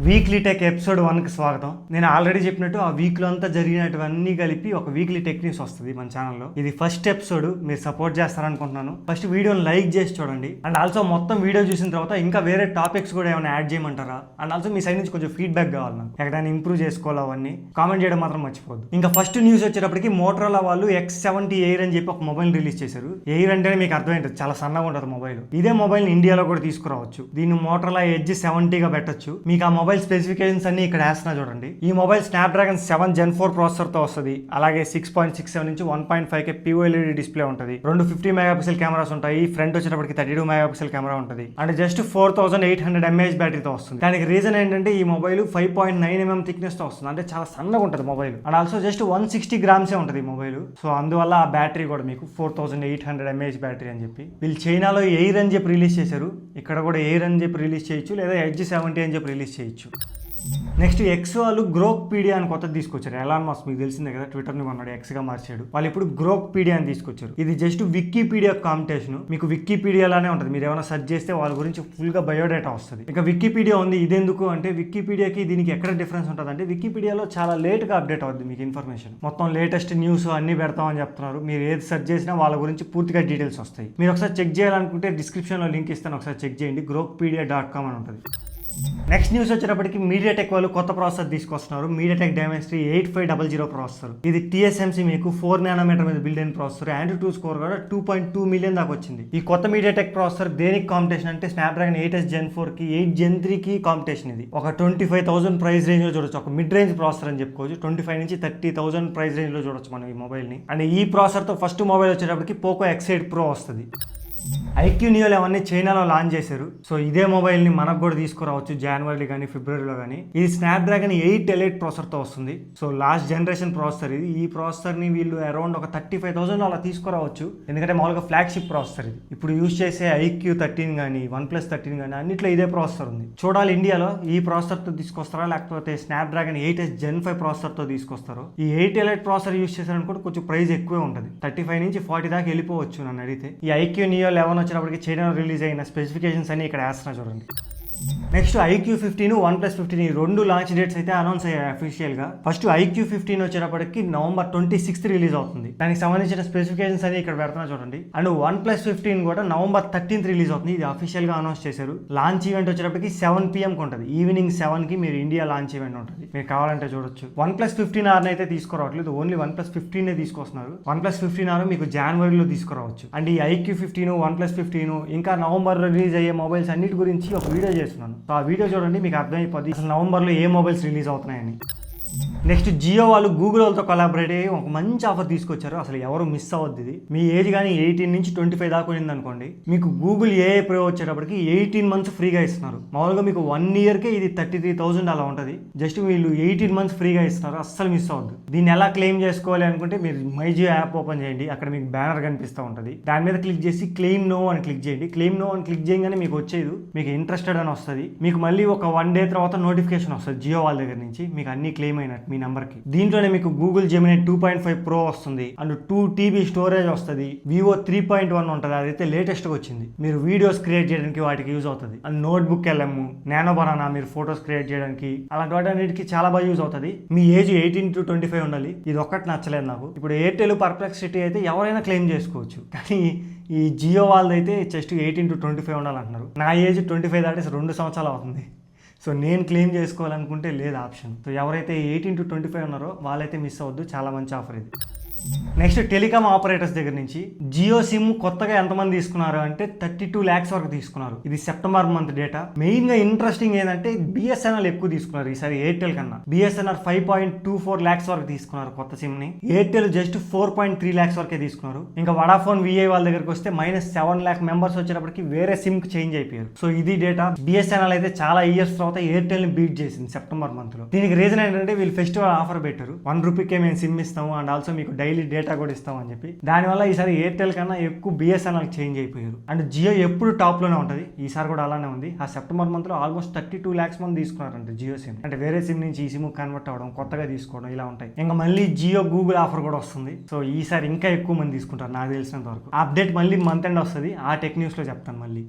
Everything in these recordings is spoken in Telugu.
వీక్లీ టెక్ ఎపిసోడ్ 1కి స్వాగతం. నేను ఆల్రెడీ చెప్పినట్టు ఆ వీక్లో అంతా జరిగినటువన్నీ కలిపి ఒక వీక్లీ టెక్ న్యూస్ వస్తుంది మన ఛానల్లో. ఇది ఫస్ట్ ఎపిసోడ్, మీరు సపోర్ట్ చేస్తారనుకుంటున్నాను. ఫస్ట్ వీడియోని లైక్ చేసి చూడండి. అండ్ ఆల్సో మొత్తం వీడియో చూసిన తర్వాత ఇంకా వేరే టాపిక్స్ కూడా ఏమైనా యాడ్ చేయమంటారా, అండ్ ఆల్సో మీ సైడ్ నుంచి కొంచెం ఫీడ్బ్యాక్ కావాలి నాకు, ఎక్కడైనా ఇంప్రూవ్ చేసుకోవాలి అవన్నీ కామెంట్ చేయడం మాత్రం మర్చిపోద్దు. ఇంకా ఫస్ట్ న్యూస్ వచ్చేటప్పటికి మోటరోలా వాళ్ళు X70 ఎయిర్ అని చెప్పి ఒక మొబైల్ రిలీజ్ చేశారు. ఎయిర్ అంటేనే మీకు అర్థమైంటుంది, చాలా సన్నగా ఉంటుంది మొబైల్. ఇదే మొబైల్ ఇండియాలో కూడా తీసుకురావచ్చు. దీన్ని మోటరోలా ఎడ్జ్ 70 గా పెట్టచ్చు. మీకు ఆ మొబైల్ స్పెసిఫికేషన్స్ అన్ని ఇక్కడ వేస్తున్నా చూడండి. ఈ మొబైల్ స్నాప్డ్రాగన్ 7 Gen 4 ప్రాసెసర్ తో వస్తుంది. అలాగే 6.67 నుంచి 1.5K POLED డిస్ప్లే ఉంటుంది. 2 50 మెగాపిక్సెల్ కెమెరాస్ ఉంటాయి. ఫ్రంట్ వచ్చేటప్పటికి 32 మెగాపిక్సెల్ కెమెరా ఉంటుంది. అండ్ జస్ట్ 4800 mAh బ్యాటరీతో వస్తుంది. దానికి రీజన్ ఏంటంటే ఈ మొబైల్ 5.9 mm థిక్నెస్ తో వస్తుంది. అంటే చాలా సన్నగా ఉంటుంది మొబైల్. అండ్ ఆల్సో జస్ట్ 160 గ్రామ్సే ఉంటుంది ఈ మొబైల్. సో అందువల్ల ఆ బ్యాటరీ కూడా మీకు 4800 mAh బ్యాటరీ అని చెప్పి వీళ్ళు చైనాలో ఎయిర్ అని చెప్పి రిలీజ్ చేశారు. ఇక్కడ కూడా ఎయిర్ అని చెప్పి రిలీజ్ చేయొచ్చు, లేదా ఎడ్జ్ 70 అని చెప్పి రిలీజ్ చేయొచ్చు. నెక్స్ట్ ఎక్స్ వాళ్ళు గ్రోక్పీడియా అని కొత్తది తీసుకొచ్చారు. ఎలాన్ మస్క్ మీకు తెలిసిందే కదా, ట్విట్టర్ని కొన్నాడు, ఎక్స్గా మార్చాడు. వాళ్ళు ఇప్పుడు గ్రోక్పీడియా అని తీసుకొచ్చారు. ఇది జస్ట్ వికీపీడియా కాంపిటీషన్. మీకు వికీపీడియాలానే ఉంటుంది. మీరు ఏమైనా సెర్చ్ చేస్తే వాళ్ళ గురించి ఫుల్గా బయోడేటా వస్తుంది. ఇక వికీపీడియా ఉంది. ఇదెందుకు అంటే వికీపీడియాకి దీనికి ఎక్కడ డిఫరెన్స్ ఉంటుంది అంటే వికీపీడియాలో చాలా లేట్గా అప్డేట్ అవుతుంది మీకు ఇన్ఫర్మేషన్. మొత్తం లేటెస్ట్ న్యూస్ అన్ని పెడతామని చెప్తున్నారు. మీరు ఏది సెర్చ్ చేసినా వాళ్ళ గురించి పూర్తిగా డీటెయిల్స్ వస్తాయి. మీరు ఒకసారి చెక్ చేయాలనుకుంటే డిస్క్రిప్షన్లో లింక్ ఇస్తాను, ఒకసారి చెక్ చేయండి. grokpedia.com అని ఉంటుంది. నెక్స్ట్ న్యూస్ వచ్చేటప్పటికి మీడియాటెక్ వాళ్ళు కొత్త ప్రాసెసర్ తీసుకొస్తున్నారు. MediaTek Dimensity 8500 processor. ఇది TSMC మీకు 4 nm మీద బిల్డ్ అయిన ప్రాసెసర్. Antutu స్కోర్ కూడా 2.2 మిలియన్ దాకా వచ్చింది. ఈ కొత్త మీడియాటెక్ ప్రాసెసర్ దేనికి కాంపిటీషన్ అంటే స్నాప్డ్రాగన్ 8s Gen 4 కి 8 Gen 3 కి కాంపిటీషన్. ఇది ఒక 25,000 ప్రైస్ రేంజ్ లో చూడొచ్చు. ఒక మిడ్ రేంజ్ ప్రాసెసర్ అని చెప్పుకోవచ్చు. 25 నుంచి 30,000 ప్రైస్ రేంజ్ లో చూడొచ్చు మనం ఈ మొబైల్ ని. అండ్ ఈ ప్రాసెసర్ తో ఫస్ట్ మొబైల్ వచ్చేటప్పటికి పోకో X8 Pro వస్తుంది. IQ Neo అవన్నీ చైనాలో లాంచ్ చేశారు. సో ఇదే మొబైల్ ని మనకు కూడా తీసుకురావచ్చు జనవరి కానీ ఫిబ్రవరిలో కానీ. ఇది స్నాప్డ్రాగన్ 8 Elite ప్రాసెసర్ తో వస్తుంది. సో లాస్ట్ జనరేషన్ ప్రాసెసర్ ఇది. ఈ ప్రాసెసర్ ని వీళ్ళు అరౌండ్ ఒక 35,000 అలా తీసుకురావచ్చు. ఎందుకంటే మామూలుగా ఫ్లాగ్షిప్ ప్రాసెసర్ ఇది. ఇప్పుడు యూజ్ చేసే IQ 13 కానీ OnePlus 13 కానీ అన్నిట్లో ఇదే ప్రాసెసర్ ఉంది. చూడాలి ఇండియాలో ఈ ప్రాసెసర్ తో తీసుకొస్తారా లేకపోతే స్నాప్డ్రాగన్ 8s Gen 5 ప్రాసెసర్ తో తీసుకొస్తారు. ఈ 8 Elite ప్రాసెసర్ యూజ్ చేశారనుకుంటే కొంచెం ప్రైస్ ఎక్కువే ఉంటుంది. 35 నుంచి 40 దాకా వెళ్ళిపోవచ్చు నన్ను అడిగితే. ఈ IQ Neo 11 వచ్చినప్పటికి చైనాలో రిలీజ్ అయిన స్పెసిఫికేషన్స్ అన్ని ఇక్కడ వేస్తున్నా చూడండి. నెక్స్ట్ IQ15, OnePlus 15 ఈ రెండు లాంచ్ డేట్స్ అయితే అనౌన్స్ అయ్యాయి అఫీషియల్ గా. ఫస్ట్ IQ15 వచ్చేటప్పటికి November 26 రిలీజ్ అవుతుంది. దానికి సంబంధించిన స్పెసిఫికేషన్స్ అని ఇక్కడ పెడుతున్నా చూడండి. అండ్ OnePlus 15 కూడా November 13 రిలీజ్ అవుతుంది. ఇది అఫీషియల్ గా అనౌన్స్ చేశారు. లాంచ్ ఈవెంట్ వచ్చేటప్పటికి 7 PM కి ఉంటుంది. ఈవినింగ్ 7 కి మీరు ఇండియా లాంచ్ ఈవెంట్ ఉంటుంది. మీరు కావాలంటే చూడొచ్చు. OnePlus 15R అయితే తీసుకురావట్లేదు, ఓన్లీ OnePlus 15 తీసుకొస్తున్నారు. OnePlus 15R మీకు జనవరిలో తీసుకురావచ్చు. అండ్ ఈ IQ15, OnePlus 15 ఇంకా నవంబర్ రిలీజ్ అయ్యే మొబైల్స్ అన్నిటి గురించి ఒక వీడియో చేస్తున్నాను. సో ఆ వీడియో చూడండి, మీకు అర్థమైపోద్ది అసలు నవంబర్లో ఏ మొబైల్స్ రిలీజ్ అవుతున్నాయని. నెక్స్ట్ జియో వాళ్ళు గూగుల్ వాళ్ళతో కొలాబరేట్ అయ్యి ఒక మంచి ఆఫర్ తీసుకొచ్చారు. అసలు ఎవరు మిస్ అవ్వద్దు. ఇది మీ ఏజ్ కానీ 18 నుంచి 25 దాకా ఉంది అనుకోండి, మీకు గూగుల్ AI ప్రో వచ్చేటప్పటికి 18 months ఫ్రీగా ఇస్తున్నారు. మామూలుగా మీకు 1 yearకే ఇది 33,000 అలా ఉంటుంది. జస్ట్ వీళ్ళు 18 months ఫ్రీగా ఇస్తున్నారు. అస్సలు మిస్ అవ్వద్దు. దీన్ని ఎలా క్లెయిమ్ చేసుకోవాలి అనుకుంటే మీరు మైజియో యాప్ ఓపెన్ చేయండి. అక్కడ మీకు బ్యానర్ కనిపిస్తూ ఉంటుంది. దాని మీద క్లిక్ చేసి క్లెయిమ్ నో అని క్లిక్ చేయండి. క్లెయిమ్ నో అని క్లిక్ చేయగానే మీకు వచ్చేది మీకు ఇంట్రెస్టెడ్ అని వస్తుంది. మీకు మళ్ళీ ఒక 1 day తర్వాత నోటిఫికేషన్ వస్తుంది జియో వాళ్ళ దగ్గర నుంచి, మీకు అన్ని క్లెయిమ్ అయినట్టు మీ నంబర్కి. దీంట్లోనే మీకు గూగుల్ జెమినీ 2.5 Pro వస్తుంది. అండ్ 2 TB స్టోరేజ్ వస్తుంది. Vivo 3.1 ఉంటుంది, అదైతే లేటెస్ట్ గా వచ్చింది. మీరు వీడియోస్ క్రియేట్ చేయడానికి వాటికి యూజ్ అవుతుంది. And notebook LM, nano banana మీరు ఫొటోస్ క్రియేట్ చేయడానికి అలాంటి వాటన్నిటికి చాలా బాగా యూజ్ అవుతుంది. మీ ఏజ్ 18 to 25 ఉండాలి. ఇది ఒక్కటి నచ్చలేదు నాకు. ఇప్పుడు ఎయిర్టెల్ పర్ప్లెక్సిటీ అయితే ఎవరైనా క్లెయిమ్ చేసుకోవచ్చు, కానీ ఈ జియో వాళ్ళదైతే జస్ట్ 18 to 25 ఉండాలంటున్నారు. నా ఏజ్ 25 దాటి 2 సంవత్సరాలు అవుతుంది. సో నేను క్లెయిమ్ చేసుకోవాలనుకుంటే లేదు ఆప్షన్. సో ఎవరైతే 18 to 25 ఉన్నారో వాళ్ళైతే మిస్ అవ్వద్దు. చాలా మంచి ఆఫర్ ఇది. నెక్స్ట్ టెలికామ్ ఆపరేటర్స్ దగ్గర నుంచి జియో సిమ్ కొత్తగా ఎంతమంది తీసుకున్నారు అంటే 32 lakhs వరకు తీసుకున్నారు. ఇది సెప్టెంబర్ మంత్ డేటా. మెయిన్ గా ఇంట్రెస్టింగ్ ఏంటంటే BSNL ఎక్కువ తీసుకున్నారు ఈసారి ఎయిర్టెల్ కన్నా. BSNL 5.24 lakhs వరకు తీసుకున్నారు కొత్త సిమ్ ని. ఎయిర్టెల్ జస్ట్ 4.3 lakhs వరకే తీసుకున్నారు. ఇంకా వడాఫోన్ VI వాళ్ళ దగ్గరకు వస్తే -7 lakh మెంబర్స్ వచ్చేటప్పటికి వేరే సిమ్ కి చేంజ్ అయిపోయారు. సో ఇది డేటా. BSNL అయితే చాలా ఇయర్స్ తర్వాత ఎయిర్టెల్ ని బీట్ చేసింది సెప్టెంబర్ మంత్ లో. దీనికి రీజన్ ఏంటంటే వీళ్ళు ఫెస్టివల్ ఆఫర్ పెట్టారు. ₹1కే మేము సిమ్ ఇస్తాము అండ్ ఆల్సో మీకు డైలీ డేటా కూడా ఇస్తామని చెప్పి. దానివల్ల ఈసారి ఎయిర్టెల్ కన్నా ఎక్కువ BSNL చేంజ్ అయిపోయారు. అండ్ జియో ఎప్పుడు టాప్ లోనే ఉంటుంది. ఈసారి కూడా అలానే ఉంది. ఆ సెప్టెంబర్ మంత్ లో ఆల్మోస్ట్ 32 lakhs మంది తీసుకున్నారంటే జియో సిమ్. అంటే వేరే సిమ్ నుంచి ఈ సిమ్ కన్వర్ట్ అవ్వడం, కొత్తగా తీసుకోవడం ఇలా ఉంటాయి. ఇంకా మళ్ళీ జియో గూగుల్ ఆఫర్ కూడా వస్తుంది. సో ఈసారి ఇంకా ఎక్కువ మంది తీసుకుంటారు నాకు తెలిసినంత వరకు. అప్డేట్ మళ్ళీ మంత్ ఎండ్ వస్తుంది. ఆ టెక్ న్యూస్ లో చెప్తాను మళ్ళీ.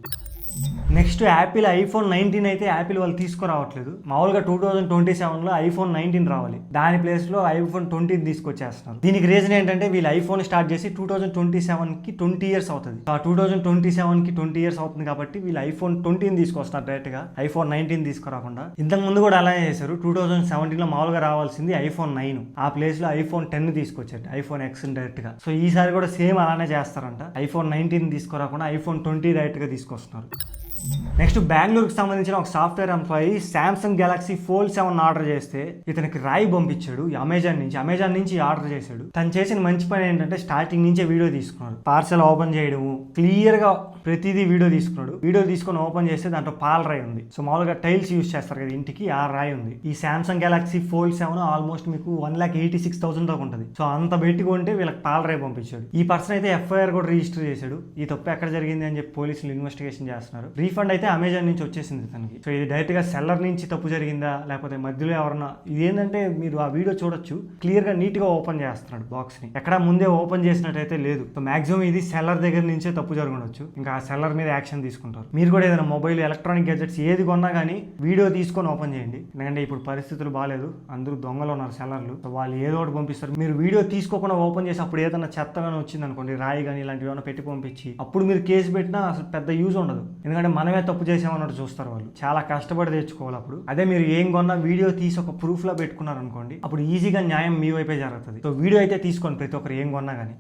నెక్స్ట్ యాపిల్ ఐఫోన్ 19 అయితే యాపిల్ వాళ్ళు తీసుకురావట్లేదు. మామూలుగా 2027లో ఐఫోన్ 19 రావాలి, దాని ప్లేస్లో ఐఫోన్ 20 తీసుకొచ్చేస్తున్నారు. దీనికి రీజన్ ఏంటంటే వీళ్ళు ఐఫోన్ స్టార్ట్ చేసి 2027కి 20 ఇయర్స్ అవుతుంది. ఆ 2027కి 20 ఇయర్స్ అవుతుంది కాబట్టి వీళ్ళు ఐఫోన్ 20 తీసుకొస్తున్నారు డైరెక్ట్గా, ఐఫోన్ 19 తీసుకురాకుండా. ఇంతకు ముందు కూడా అలానే చేశారు. 2017లో మామూలుగా రావాల్సింది ఐఫోన్ 9, ఆ ప్లేస్లో ఐఫోన్ 10 తీసుకొచ్చారు, ఐఫోన్ ఎక్స్ డైరెక్ట్గా. సో ఈసారి కూడా సేమ్ అలానే చేస్తారంట, ఐఫోన్ 19 తీసుకురాకుండా ఐఫోన్ 20 డైరెక్ట్గా తీసుకొస్తున్నారు. నెక్స్ట్ బెంగళూరుకి సంబంధించిన ఒక software employee Samsung Galaxy fold 7 order చేస్తే ఇతనికి రాయి పంపించాడు అమెజాన్ నుంచి ఆర్డర్ చేశాడు. తను చేసిన మంచి పని ఏంటంటే స్టార్టింగ్ నుంచే వీడియో తీసుకున్నాడు, పార్సల్ ఓపెన్ చేయడము, క్లియర్ గా ప్రతిదీ వీడియో తీసుకున్నాడు. వీడియో తీసుకొని ఓపెన్ చేస్తే దాంట్లో పాల రాయి ఉంది. సో మామూలుగా టైల్స్ యూజ్ చేస్తారు కదా ఇంటికి, ఆ రాయి ఉంది. ఈ శాంసంగ్ గెలాక్సీ ఫోల్డ్ 7 ఆల్మోస్ట్ మీకు 1,86,000 దాకా ఉంటుంది. సో అంత పెట్టుకుంటే వీళ్ళకి పాల రాయి పంపించాడు. ఈ పర్సన్ అయితే ఎఫ్ఐఆర్ కూడా రిజిస్టర్ చేశాడు. ఈ తప్పు ఎక్కడ జరిగింది అని చెప్పి పోలీసులు ఇన్వెస్టిగేషన్ చేస్తున్నారు. రీఫండ్ అయితే అమెజాన్ నుంచి వచ్చేసింది తనకి. సో ఇది డైరెక్ట్ గా సెల్లర్ నుంచి తప్పు జరిగిందా లేకపోతే మధ్యలో ఎవరన్నా, ఇది ఏంటంటే మీరు ఆ వీడియో చూడొచ్చు, క్లియర్ గా నీట్ గా ఓపెన్ చేస్తున్నాడు బాక్స్ ని, ఎక్కడ ముందే ఓపెన్ చేసినట్టయితే లేదు. సో మాక్సిమం ఇది సెల్లర్ దగ్గర నుంచే తప్పు జరగవచ్చు, ఇంకా ఆ సెల్లర్ మీద యాక్షన్ తీసుకుంటారు. మీరు కూడా ఏదైనా మొబైల్ ఎలక్ట్రానిక్ గెజెట్స్ ఏది కొన్నా కానీ వీడియో తీసుకొని ఓపెన్ చేయండి, ఎందుకంటే ఇప్పుడు పరిస్థితులు బాగాలేదు, అందరూ దొంగలు ఉన్నారు సెల్లర్లు. సో వాళ్ళు ఏదో ఒకటి పంపిస్తారు. మీరు వీడియో తీసుకోకుండా ఓపెన్ చేసి అప్పుడు ఏదైనా చెత్తగానే వచ్చింది అనుకోండి, రాయి కానీ ఇలాంటివి ఏమైనా పెట్టి పంపించి అప్పుడు మీరు కేసు పెట్టినా అసలు పెద్ద యూజ్ ఉండదు, ఎందుకంటే మనమే తప్పు చేసామన్నట్టు చూస్తారు వాళ్ళు. చాలా కష్టపడి తెచ్చుకోవాలి. అప్పుడు అదే మీరు ఏం కొన్నా వీడియో తీసి ఒక ప్రూఫ్ లో పెట్టుకున్నారు అనుకోండి, అప్పుడు ఈజీగా న్యాయం మీ వైపే జరుగుతుంది. సో వీడియో అయితే తీసుకోండి ప్రతి ఒక్కరు ఏం కొన్నా కానీ.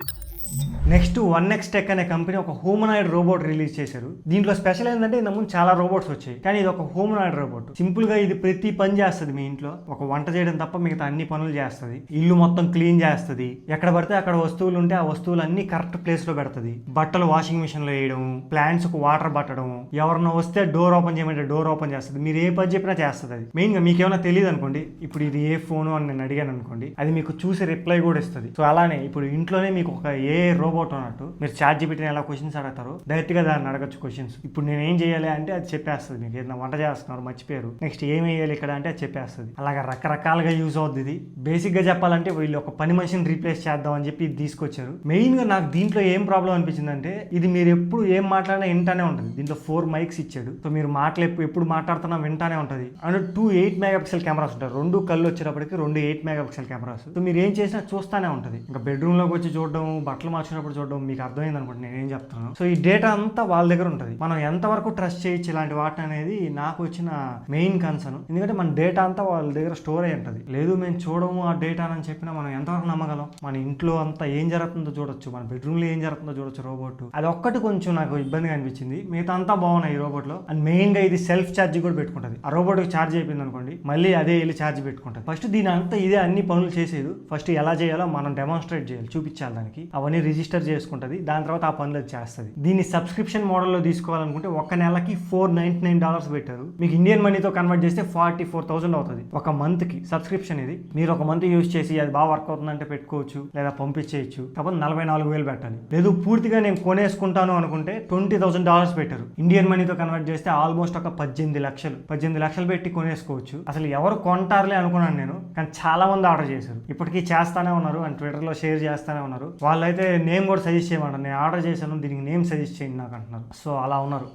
నెక్స్ట్ 1X Tech అనే కంపెనీ ఒక హ్యూమనాయిడ్ రోబోట్ రిలీజ్ చేశారు. దీంట్లో స్పెషల్ ఏంటంటే ఇంతకుముందు చాలా రోబోట్స్ వచ్చాయి, కానీ ఇది ఒక హ్యూమనాయిడ్ రోబోట్. సింపుల్ గా ఇది ప్రతి పని చేస్తుంది. మీ ఇంట్లో ఒక వంట చేయడం తప్ప మిగతా అన్ని పనులు చేస్తుంది. ఇల్లు మొత్తం క్లీన్ చేస్తుంది. ఎక్కడ పడితే అక్కడ వస్తువులు ఉంటే ఆ వస్తువులు అన్ని కరెక్ట్ ప్లేస్ లో పెడుతుంది. బట్టలు వాషింగ్ మిషన్ లో వేయడం, ప్లాంట్స్ కు వాటర్ పట్టడం, ఎవరన్నా వస్తే డోర్ ఓపెన్ చేయమంటే డోర్ ఓపెన్ చేస్తుంది. మీరు ఏ పని చెప్పినా చేస్తుంది అది. మెయిన్ గా మీకు ఏమైనా తెలియదు అనుకోండి, ఇప్పుడు ఇది ఏ ఫోన్ అని నేను అడిగాను అనుకోండి, అది మీకు చూసి రిప్లై కూడా ఇస్తుంది. సో అలానే ఇప్పుడు ఇంట్లోనే మీకు ఒక ఏ రోబోట్ ఉన్నట్టు మీరు ChatGPT ఎలా క్వశ్చన్స్ అడుగుతారో డైరెక్ట్ గా దాన్ని అడగచ్చు క్వశ్చన్స్. ఇప్పుడు నేను ఏం చేయాలి అంటే అది చెప్పేస్తుంది. మీకు ఏదైనా వంట చేస్తున్నారు మర్చిపోయారు, నెక్స్ట్ ఏం వేయాలి ఇక్కడ అంటే అది చెప్పేస్తుంది. అలాగా రకరకాలుగా యూజ్ అవుతుంది ఇది. బేసిక్ గా చెప్పాలంటే వీళ్ళు ఒక పని మనిషిని రీప్లేస్ చేద్దాం అని చెప్పి ఇది తీసుకొచ్చారు. మెయిన్ గా నాకు దీంట్లో ఏం ప్రాబ్లం అనిపించింది అంటే, ఇది మీరు ఎప్పుడు ఏం మాట్లాడినా వింటానే ఉంటుంది. దీంట్లో 4 మైక్స్ ఇచ్చాడు. సో మీరు మాటలు ఎప్పుడు మాట్లాడుతున్నా వింటానే ఉంటుంది. అండ్ 2 8 మెగాపిక్సెల్ కెమెరాస్ ఉంటాయి. 2 కళ్ళు వచ్చేటప్పటికి 2 8 మెగాపిక్సెల్ కెమెరాస్. సో మీరు ఏం చేసినా చూస్తానే ఉంటుంది. ఇంకా బెడ్రూమ్ లోకి వచ్చి చూడడం, బట్టలు మార్చినప్పుడు చూడడం, మీకు అర్థమైంది అనుకోండి నేను ఏం చెప్తాను. సో ఈ డేటా అంతా వాళ్ళ దగ్గర ఉంటుంది. మనం ఎంతవరకు ట్రస్ట్ చేయొచ్చు ఇలాంటి వాటిని అనేది నాకు వచ్చిన మెయిన్ కన్సర్న్. ఎందుకంటే మన డేటా అంతా వాళ్ళ దగ్గర స్టోర్ అయి ఉంటుంది. లేదు మేము చూడము ఆ డేటా అని చెప్పినా మనం ఎంతవరకు నమ్మగలం? మన ఇంట్లో అంతా ఏం జరుగుతుందో చూడొచ్చు, మన బెడ్రూమ్ లో ఏం జరుగుతుందో చూడొచ్చు రోబోట్. అది ఒక్కటి కొంచెం నాకు ఇబ్బందిగా అనిపించింది. మిగతా అంతా బాగున్నాయి ఈ రోబోట్ లో. అండ్ మెయిన్ గా ఇది సెల్ఫ్ ఛార్జ్ కూడా పెట్టుకుంటుంది. ఆ రోబోట్ కి ఛార్జ్ అయిపోయింది అనుకోండి, మళ్ళీ అదే వెళ్ళి ఛార్జ్ పెట్టుకుంటుంది. ఫస్ట్ దీని అంతా ఇదే అన్ని పనులు చేసేది. ఫస్ట్ ఎలా చేయాలో మనం డెమాన్స్ట్రేట్ చేయాలి, చూపించాలి దానికి. అవన్నీ రిజిస్టర్ చేసుకుంటుంది. దాని తర్వాత ఆ పనులు చేస్తుంది. దీన్ని సబ్స్క్రిప్షన్ మోడల్లో తీసుకోవాలనుకుంటే ఒక నెలకి $499 పెట్టారు. మీకు ఇండియన్ మనీతో కన్వర్ట్ చేస్తే 44,000 అవుతుంది ఒక మంత్ కి సబ్స్క్రిప్షన్. ఇది మీరు ఒక మంత్ యూజ్ చేసి అది బాగా వర్క్ అవుతుందంటే పెట్టుకోవచ్చు, లేదా పంపించేయచ్చు. కాకపోతే 44,000 పెట్టాలి. లేదు పూర్తిగా నేను కొనేసుకుంటాను అనుకుంటే $20,000 పెట్టారు. ఇండియన్ మనీతో కన్వర్ట్ చేస్తే ఆల్మోస్ట్ ఒక 18 లక్షలు పెట్టి కొనేసుకోవచ్చు. అసలు ఎవరు కొంటారులే అనుకున్నాను నేను, కానీ చాలా మంది ఆర్డర్ చేశారు. ఇప్పటికీ చేస్తానే ఉన్నారు అండ్ ట్విట్టర్ లో షేర్ చేస్తానే ఉన్నారు. వాళ్ళైతే నేమ్ కూడా సజెస్ట్ చేయమంటారు. నేను ఆర్డర్ చేశాను, దీనికి నేమ్ సజెస్ట్ చేయండి నాకు అంటున్నారు. సో అలా ఉన్నారు.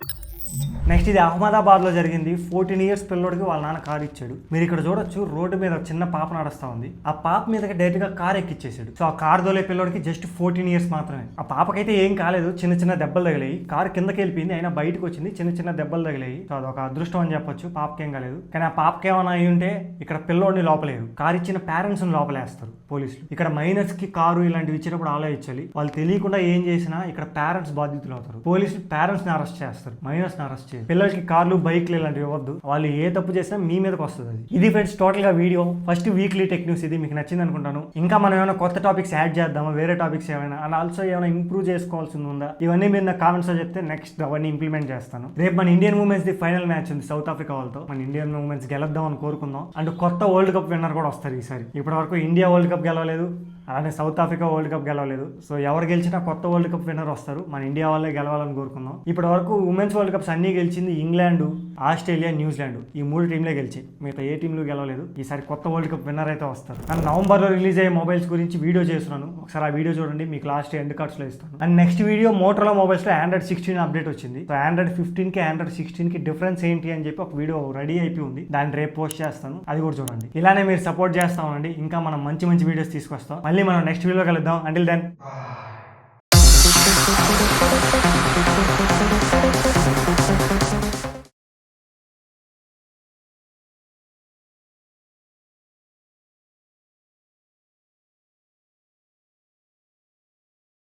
నెక్స్ట్ ఇది అహ్మదాబాద్లో జరిగింది. 14 ఇయర్స్ పిల్లోడికి వాళ్ళ నాన్న కారు ఇచ్చాడు. మీరు ఇక్కడ చూడొచ్చు, రోడ్డు మీద చిన్న పాప నడుస్తా ఉంది. ఆ పాప మీదకి డైరెక్ట్ గా కార్ ఎక్కిచ్చేసాడు. సో ఆ కార్ దోలే పిల్లోడికి జస్ట్ 14 ఇయర్స్ మాత్రమే. ఆ పాపకైతే ఏం కాలేదు, చిన్న దెబ్బలు తగిలాయి. కారు కిందకి వెళ్ళిపోయింది, అయినా బయటకు వచ్చింది, చిన్న దెబ్బలు తగిలాయి. సో అదొక అదృష్టం అని చెప్పొచ్చు. పాపకేం కాలేదు. కానీ ఆ పాపకి ఏమైనా అయి ఉంటే ఇక్కడ పిల్లోడిని లోపలేరు, కారు ఇచ్చిన పేరెంట్స్ ని లోపలేస్తారు పోలీసులు. ఇక్కడ మైనర్స్ కి కారు ఇలాంటివి ఇచ్చినప్పుడు ఆలోచించాలి. వాళ్ళు తెలియకుండా ఏం చేసినా ఇక్కడ పేరెంట్స్ బాధితులు అవుతారు. పోలీసులు పేరెంట్స్ ని అరెస్ట్ చేస్తారు, మైనర్స్ ని అరెస్ట్ చేయాలి. పిల్లలకి కార్లు బైక్లు ఇలాంటివి ఇవ్వద్దు. వాళ్ళు ఏ తప్పు చేసినా మీ మీదకి వస్తుంది అది. ఇది ఫ్రెండ్స్ టోటల్ గా video. First weekly tech news ఇది మీకు నచ్చింది అనుకుంటాను. ఇంకా మనం ఏమైనా కొత్త టాపిక్స్ యాడ్ చేద్దామా, వేరే టాపిక్స్ ఏమైనా, అండ్ ఆల్సో ఏమైనా ఇంప్రూవ్ చేసుకోవాల్సింది ఉందా, ఇవన్నీ మీరు నా కామెంట్స్ లో చెప్తే నెక్స్ట్ అవన్నీ ఇంప్లిమెంట్ చేస్తాను. రేపు మన Indian women's the final match ఉంది సౌత్ ఆఫ్రికా వాళ్ళతో. మన ఇండియన్ ఉమెన్స్ గెలద్దాం అని కోరుకుందాం. అండ్ కొత్త వరల్డ్ కప్ విన్నర్ కూడా వస్తారు ఈసారి. ఇప్పటి వరకు ఇండియా వరల్డ్ కప్ గెలవలేదు, అలానే సౌత్ ఆఫ్రికా వరల్డ్ కప్ గెలవలేదు. సో ఎవరు గెలిచినా కొత్త వరల్డ్ కప్ విన్నర్ వస్తారు. మన ఇండియా వాళ్ళే గెలవాలని కోరుకుందాం. ఇప్పటి వరకు ఉమెన్స్ వరల్డ్ కప్స్ అన్ని గెలిచింది ఇంగ్లాండ్, ఆస్ట్రేలియా, న్యూజిలాండ్ ఈ 3 టీంలే గెలిచాయి. మిగతా ఏ టీంలు గెలవలేదు. ఈసారి కొత్త వరల్డ్ కప్ విన్నర్ అయితే వస్తారు. అండ్ నవంబర్లో రిలీజ్ అయ్యే మొబైల్స్ గురించి వీడియో చేస్తున్నాను, ఒకసారి ఆ వీడియో చూడండి, మీకు లాస్ట్ ఎండ్ కార్డ్స్లో ఇస్తాను. అండ్ నెక్స్ట్ వీడియో మోటరోలా మొబైల్స్లో Android 16 అప్డేట్ వచ్చింది. సో Android 15కి Android 16కి డిఫరెన్స్ ఏంటి అని చెప్పి ఒక వీడియో రెడీ అయిపోయి ఉంది, దాన్ని రేపు పోస్ట్ చేస్తాను, అది కూడా చూడండి. ఇలానే మీరు సపోర్ట్ చేస్తామండి, ఇంకా మనం మంచి మంచి వీడియోస్ తీసుకొస్తాం. మళ్ళీ మనం నెక్స్ట్ వీడియో కలుద్దాం. Until then